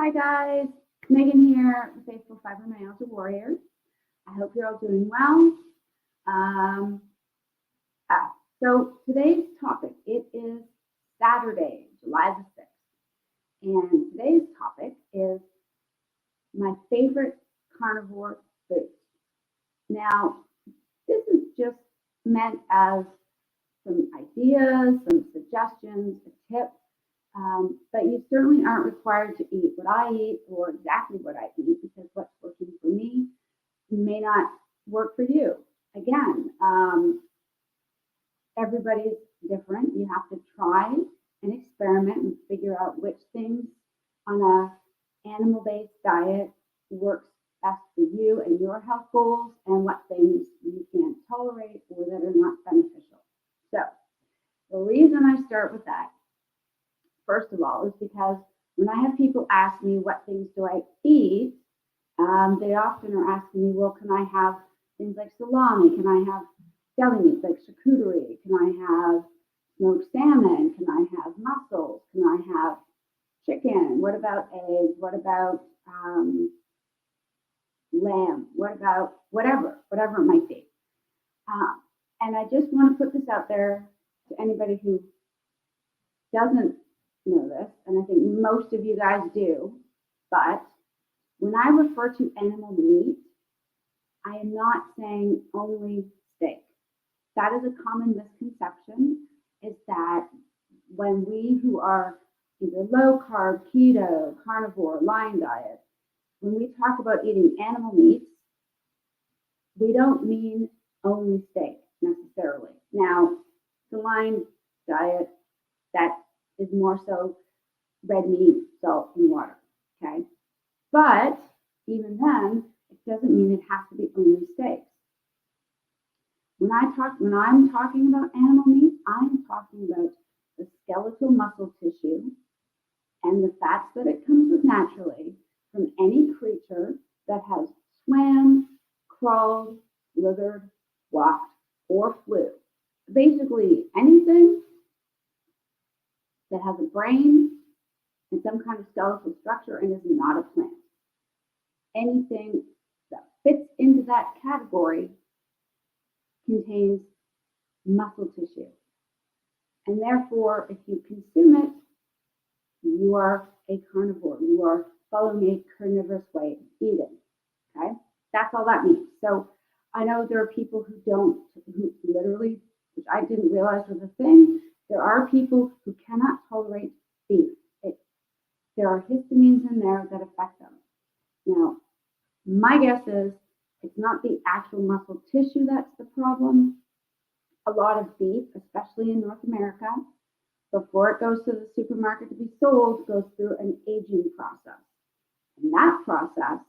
Hi guys, Megan here, the Faithful Fibromyalgia Warrior. I hope you're all doing well. Um, so today's topic, it is Saturday, July the 6th. And today's topic is my favorite carnivore food. Now, this is just meant as some ideas, some suggestions, a tip. But you certainly aren't required to eat what I eat or exactly what I eat, because what's working for me may not work for you. Again, everybody's different. You have to try and experiment and figure out which things on a animal-based diet works best for you and your health goals, and what things you can't tolerate or that are not beneficial. So the reason I start with that, first of all, is because when I have people ask me what things do I eat, they often are asking me, well, can I have things like salami? Can I have deli meats like charcuterie? Can I have smoked salmon? Can I have mussels? Can I have chicken? What about eggs? What about lamb? What about whatever it might be? And I just want to put this out there to anybody who doesn't know this, and I think most of you guys do, but when I refer to animal meat, I am not saying only steak. That is a common misconception, is that when we who are either low carb, keto, carnivore, Lion diet, when we talk about eating animal meats, we don't mean only steak necessarily. Now, the Lion diet, that is more so red meat, salt, and water, okay? But even then, it doesn't mean it has to be only steaks. When I'm talking about animal meat, I'm talking about the skeletal muscle tissue and the fats that it comes with naturally from any creature that has swam, crawled, slithered, walked, or flew. Basically anything that has a brain and some kind of skeletal structure and is not a plant. Anything that fits into that category contains muscle tissue. And therefore, if you consume it, you are a carnivore. You are following a carnivorous way of eating. Okay? That's all that means. So I know there are people who literally, which I didn't realize was a thing, there are people who cannot tolerate beef. There are histamines in there that affect them. Now, my guess is it's not the actual muscle tissue that's the problem. A lot of beef, especially in North America, before it goes to the supermarket to be sold, goes through an aging process. And that process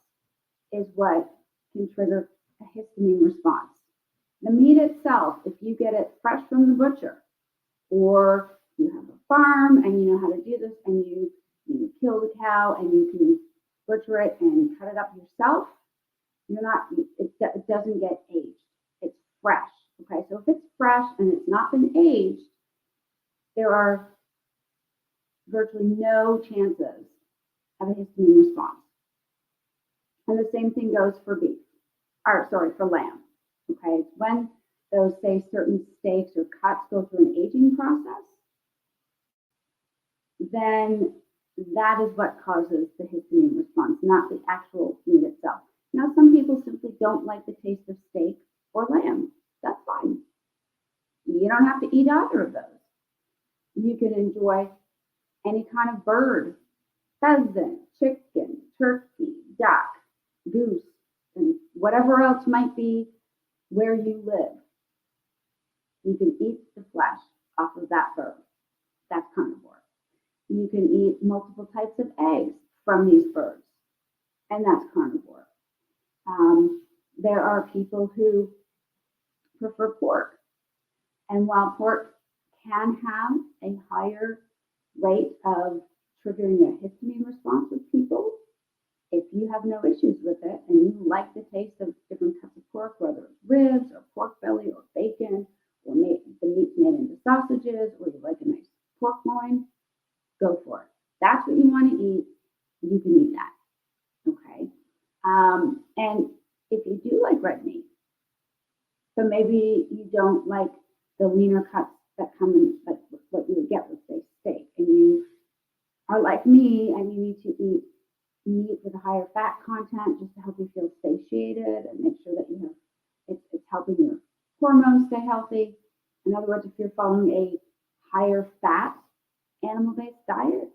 is what can trigger a histamine response. The meat itself, if you get it fresh from the butcher, or you have a farm and you know how to do this, and you kill the cow and you can butcher it and cut it up yourself, it doesn't get aged. It's fresh. Okay, so if it's fresh and it's not been aged, there are virtually no chances of a histamine response. And the same thing goes for for lamb. Okay, it's when those, say, certain steaks or cuts go through an aging process, then that is what causes the histamine response, not the actual meat itself. Now, some people simply don't like the taste of steak or lamb. That's fine. You don't have to eat either of those. You can enjoy any kind of bird, pheasant, chicken, turkey, duck, goose, and whatever else might be where you live. You can eat the flesh off of that bird. That's carnivore. You can eat multiple types of eggs from these birds, and that's carnivore. There are people who prefer pork, and while pork can have a higher rate of triggering a histamine response with people, if you have no issues with it and you like the taste of different cuts of pork, whether it's ribs or pork belly or bacon, or the meat's made into sausages, or you like a nice pork loin, go for it. That's what you want to eat. you can eat that. Okay. And if you do like red meat, so maybe you don't like the leaner cuts that come in, like what you would get with say steak, and you are like me and you need to eat meat with a higher fat content just to help you feel satiated and make sure that you have it's helping your hormones stay healthy. In other words, if you're following a higher fat animal based diet,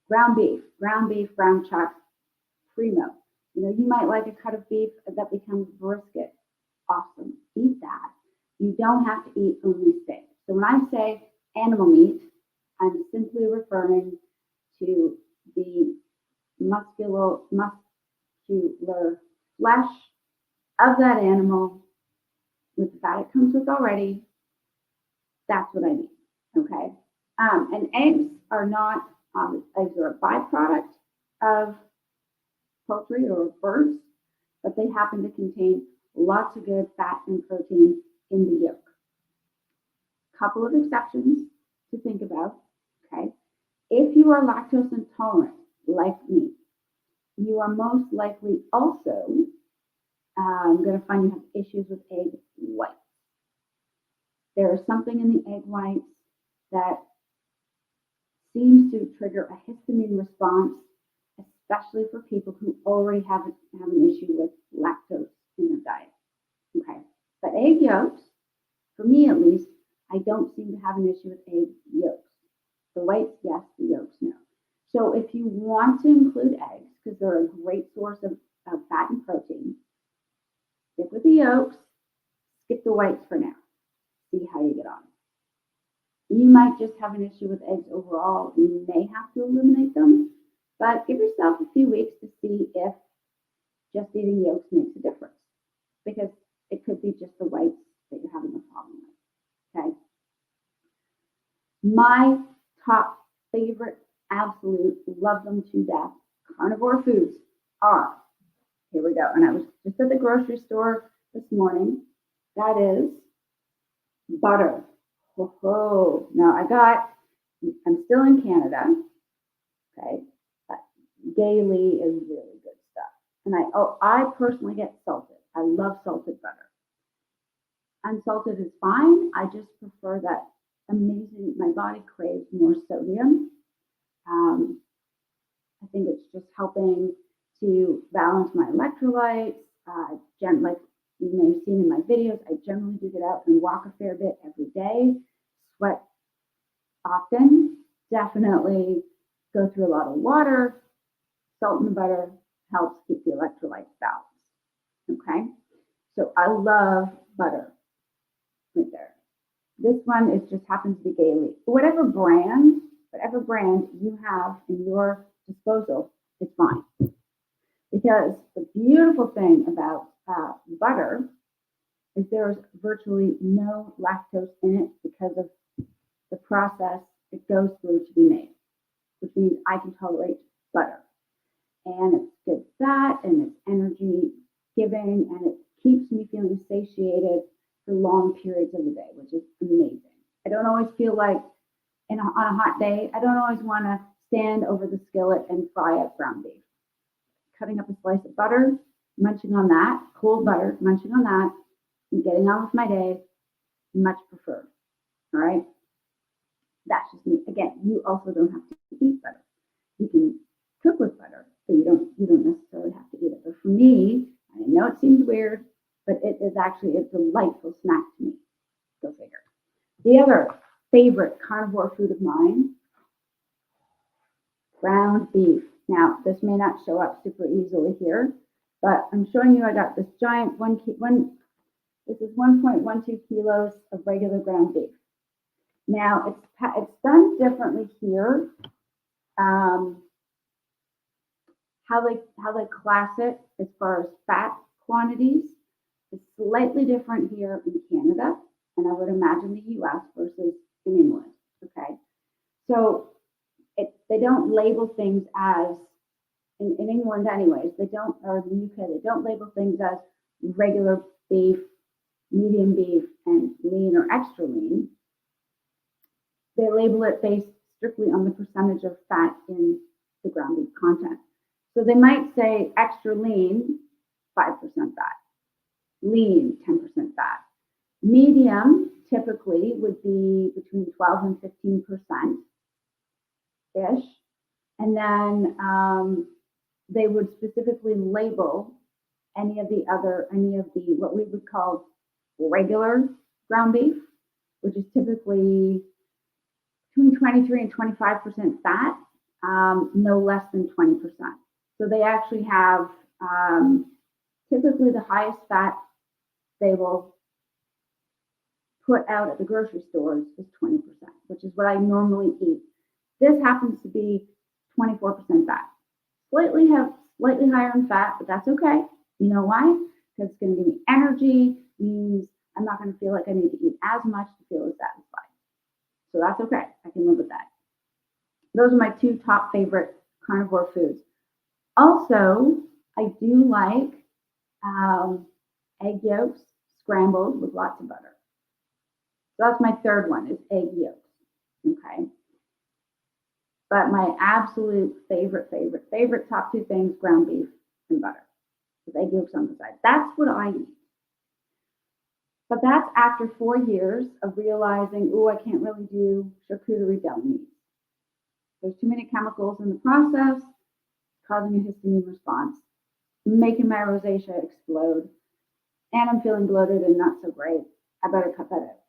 ground beef, ground chuck, primo. You might like a cut of beef that becomes brisket. Awesome. Eat that. You don't have to eat only steak. So when I say animal meat, I'm simply referring to the muscular flesh of that animal with the fat it comes with already. That's what I mean. Okay. And eggs are not, eggs are a byproduct of poultry or birds, but they happen to contain lots of good fat and protein in the yolk. Couple of exceptions to think about. Okay. If you are lactose intolerant, like me, you are most likely also going to find you have issues with egg whites. There is something in the egg whites that seems to trigger a histamine response, especially for people who already have an issue with lactose in their diet. Okay, but egg yolks, for me at least, I don't seem to have an issue with egg yolks. The whites, yes, the yolks, no. So if you want to include eggs, because they're a great source of fat and protein, stick with the yolks, skip the whites for now. See how you get on. You might just have an issue with eggs overall. You may have to eliminate them, but give yourself a few weeks to see if just eating yolks makes a difference, because it could be just the whites that you're having a problem with. Okay. My top favorite, absolute, love them to death, carnivore foods are, here we go. And I was just at the grocery store this morning. That is butter. Oh, now I'm still in Canada. Okay. But Gailey is really good stuff. And I personally get salted. I love salted butter. Unsalted is fine. I just prefer that amazing, my body craves more sodium. I think it's just helping to balance my electrolytes. Like you may have seen in my videos, I generally do get out and walk a fair bit every day, sweat often, definitely go through a lot of water. Salt in the butter helps keep the electrolytes balanced. Okay, so I love butter right there. This one is just happens to be Gailey. Whatever brand you have in your disposal, it's fine. Because the beautiful thing about butter is there's virtually no lactose in it because of the process it goes through to be made, which means I can tolerate butter. And it's good fat and it's energy giving and it keeps me feeling satiated for long periods of the day, which is amazing. I don't always feel like on a hot day, I don't always want to stand over the skillet and fry up ground beef. Cutting up a slice of butter, munching on that, cold butter, munching on that, and getting on with my day, much preferred. All right. That's just me. Again, you also don't have to eat butter. You can cook with butter, but you don't necessarily have to eat it. But for me, I know it seems weird, but it is actually a delightful snack to me. Go figure. The other favorite carnivore food of mine, ground beef. Now, this may not show up super easily here, but I'm showing you I got this giant this is 1.12 kilos of regular ground beef. Now, it's done differently here. How they class it as far as fat quantities is slightly different here in Canada, and I would imagine the US versus in England. Okay, so they don't label things as in England anyways. They don't, or in the UK, they don't label things as regular beef, medium beef, and lean or extra lean. They label it based strictly on the percentage of fat in the ground beef content. So they might say extra lean, 5% fat, lean, 10% fat. Medium typically would be between 12 and 15% ish. And then they would specifically label any of the what we would call regular ground beef, which is typically between 23 and 25% fat, no less than 20%. So they actually have typically the highest fat they will put out at the grocery stores is 20%, which is what I normally eat. This happens to be 24% fat. Slightly higher in fat, but that's okay. You know why? Because it's going to give me energy, means I'm not going to feel like I need to eat as much to feel as satisfied. So that's okay. I can live with that. Those are my two top favorite carnivore foods. Also, I do like egg yolks scrambled with lots of butter. So that's my third one is egg yolks. Okay. But my absolute favorite top two things, ground beef and butter with egg yolks on the side. That's what I eat. But that's after 4 years of realizing, I can't really do charcuterie deli meat. There's too many chemicals in the process, causing a histamine response, making my rosacea explode, and I'm feeling bloated and not so great. I better cut that out.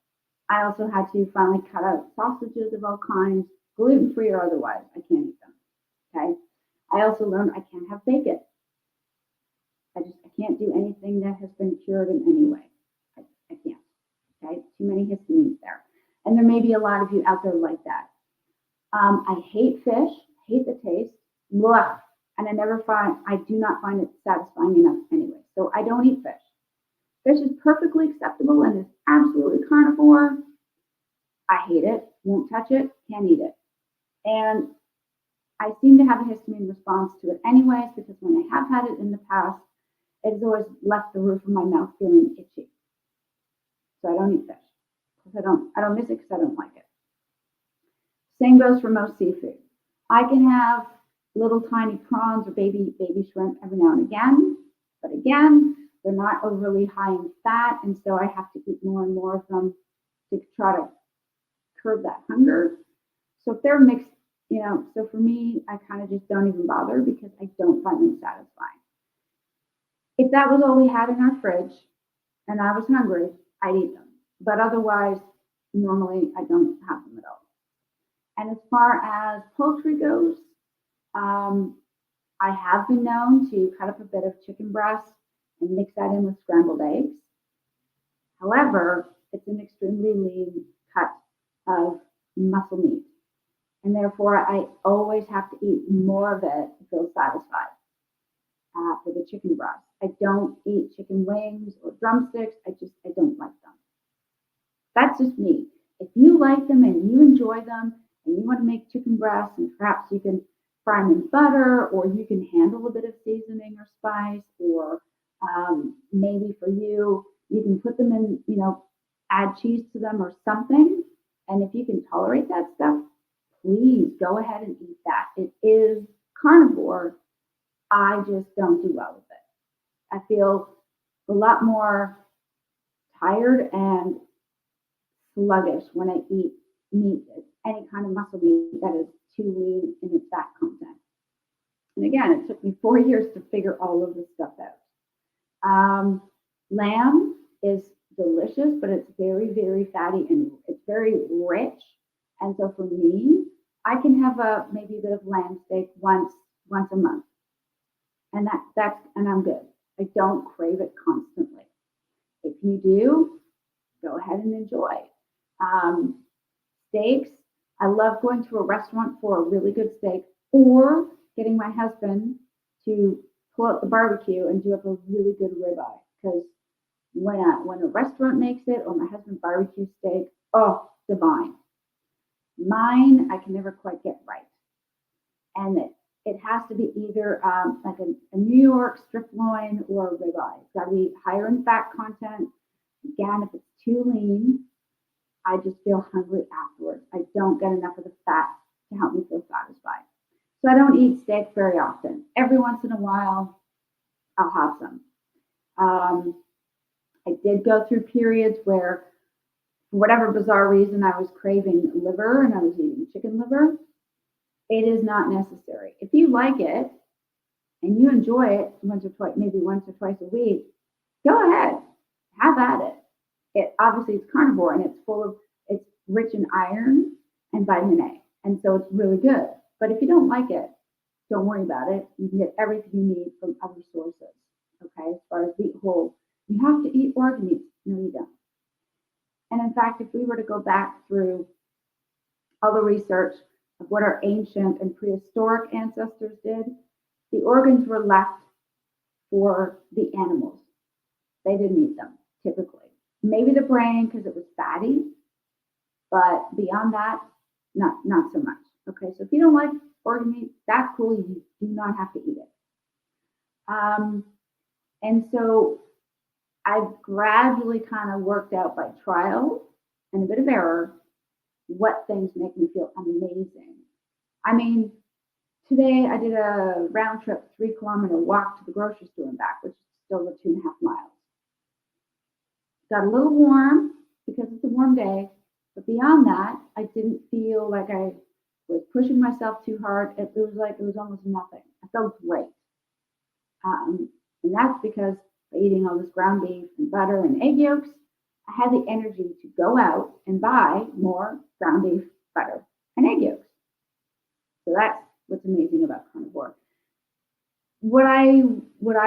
I also had to finally cut out sausages of all kinds, gluten-free or otherwise. I can't eat them. Okay. I also learned I can't have bacon. I can't do anything that has been cured in any way. I can't. Okay. Too many histamines there. And there may be a lot of you out there like that. I hate fish, hate the taste, blah, and I do not find it satisfying enough anyway. So I don't eat fish. Fish is perfectly acceptable and is absolutely carnivore. I hate it, won't touch it, can't eat it. And I seem to have a histamine response to it anyways, because when I have had it in the past, it has always left the roof of my mouth feeling itchy. So I don't eat fish. I don't miss it because I don't like it. Same goes for most seafood. I can have little tiny prawns or baby shrimp every now and again, but again, they're not overly high in fat, and so I have to eat more and more of them to try to curb that hunger. So if they're mixed, so for me, I kind of just don't even bother because I don't find them satisfying. If that was all we had in our fridge and I was hungry, I'd eat them. But otherwise, normally I don't have them at all. And as far as poultry goes, I have been known to cut up a bit of chicken breast and mix that in with scrambled eggs. However, it's an extremely lean cut of muscle meat. And therefore, I always have to eat more of it to feel satisfied for the chicken breast. I don't eat chicken wings or drumsticks. I don't like them. That's just me. If you like them and you enjoy them and you want to make chicken breasts and perhaps you can fry them in butter or you can handle a bit of seasoning or spice or maybe for you can put them in, add cheese to them or something. And if you can tolerate that stuff, please go ahead and eat that. It is carnivore. I just don't do well with it. I feel a lot more tired and sluggish when I eat meat, any kind of muscle meat that is too lean in its fat content. And again, it took me 4 years to figure all of this stuff out. Lamb is delicious, but it's very, very fatty and it's very rich. And so for me, I can have maybe a bit of lamb steak once a month. And and I'm good. I don't crave it constantly. If you do, go ahead and enjoy. Steaks, I love going to a restaurant for a really good steak or getting my husband to pull out the barbecue and do up a really good ribeye. Because when a restaurant makes it or my husband barbecue steak, oh, divine. Mine, I can never quite get right. And it has to be either like a New York strip loin or a ribeye. It's got to be higher in fat content. Again, if it's too lean, I just feel hungry afterwards. I don't get enough of the fat to help me feel satisfied. So I don't eat steak very often. every once in a while, I'll have some. I did go through periods where, for whatever bizarre reason, I was craving liver and I was eating chicken liver. It is not necessary. If you like it and you enjoy it once or twice, maybe once or twice a week, go ahead, have at it. It obviously it's carnivore and it's rich in iron and vitamin A, and so it's really good. But if you don't like it, don't worry about it. You can get everything you need from other sources. Okay, as far as wheat whole, you have to eat organ meats. No, you don't. And in fact, if we were to go back through all the research of what our ancient and prehistoric ancestors did, the organs were left for the animals. They didn't eat them typically. Maybe the brain because it was fatty, but beyond that, not so much. Okay, so if you don't like organ meat, that's cool. You do not have to eat it. And so I've gradually kind of worked out by trial and a bit of error what things make me feel amazing. I mean, today I did a round trip 3 kilometer walk to the grocery store and back, which is still the 2.5 miles. Got a little warm because it's a warm day, but beyond that, I didn't feel like I was pushing myself too hard. It was like it was almost nothing. I felt great. And that's because by eating all this ground beef and butter and egg yolks, I had the energy to go out and buy more ground beef, butter, and egg yolks. So that's what's amazing about carnivore. What I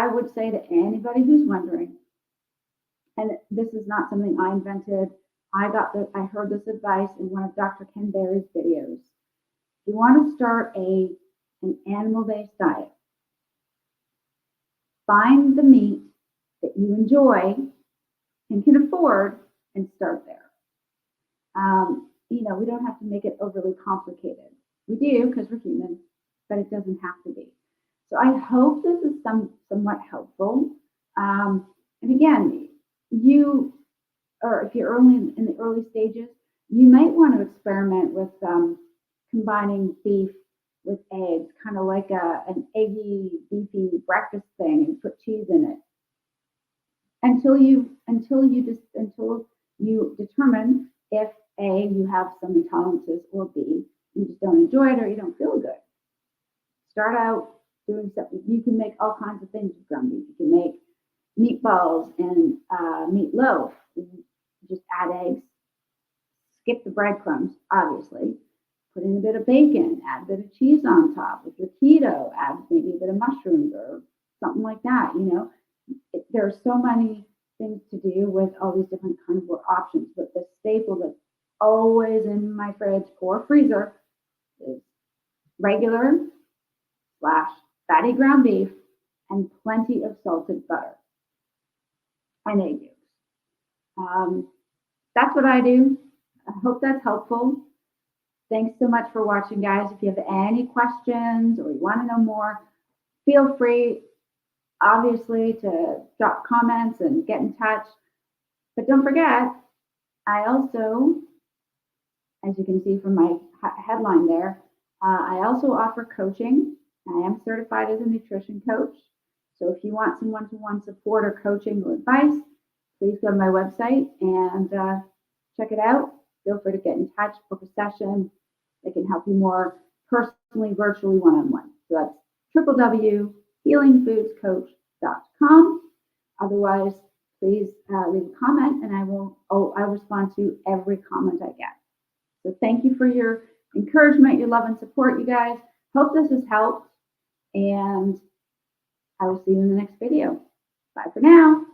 would say to anybody who's wondering, and this is not something I invented, I heard this advice in one of Dr. Ken Berry's videos. If you want to start an animal-based diet, find the meat that you enjoy and can afford and start there. We don't have to make it overly complicated. We do because we're human, but it doesn't have to be. So I hope this is somewhat helpful. And again, if you're early in the early stages, you might want to experiment with combining beef with eggs, kind of like an eggy, beefy breakfast thing, and put cheese in it until you determine if A, you have some intolerances, or B, you just don't enjoy it or you don't feel good. Start out doing something. You can make all kinds of things with ground beef. You can make meatballs and meatloaf. You just add eggs, skip the breadcrumbs, obviously. Put in a bit of bacon, add a bit of cheese on top. If you're keto, add maybe a bit of mushrooms or something like that. There are so many things to do with all these different carnivore options, but the staple that's always in my fridge or freezer is regular / fatty ground beef and plenty of salted butter and egg yolks. That's what I do. I hope that's helpful. Thanks so much for watching, guys. If you have any questions or you want to know more, feel free, obviously, to drop comments and get in touch. But don't forget, I also, as you can see from my headline there, I also offer coaching. I am certified as a nutrition coach. So if you want some one-to-one support or coaching or advice, please go to my website and check it out. Feel free to get in touch, book a session. They can help you more personally, virtually, one-on-one. So that's www.healingfoodscoach.com. Otherwise, please leave a comment and I'll respond to every comment I get. So thank you for your encouragement, your love and support, you guys. Hope this has helped, and I will see you in the next video. Bye for now.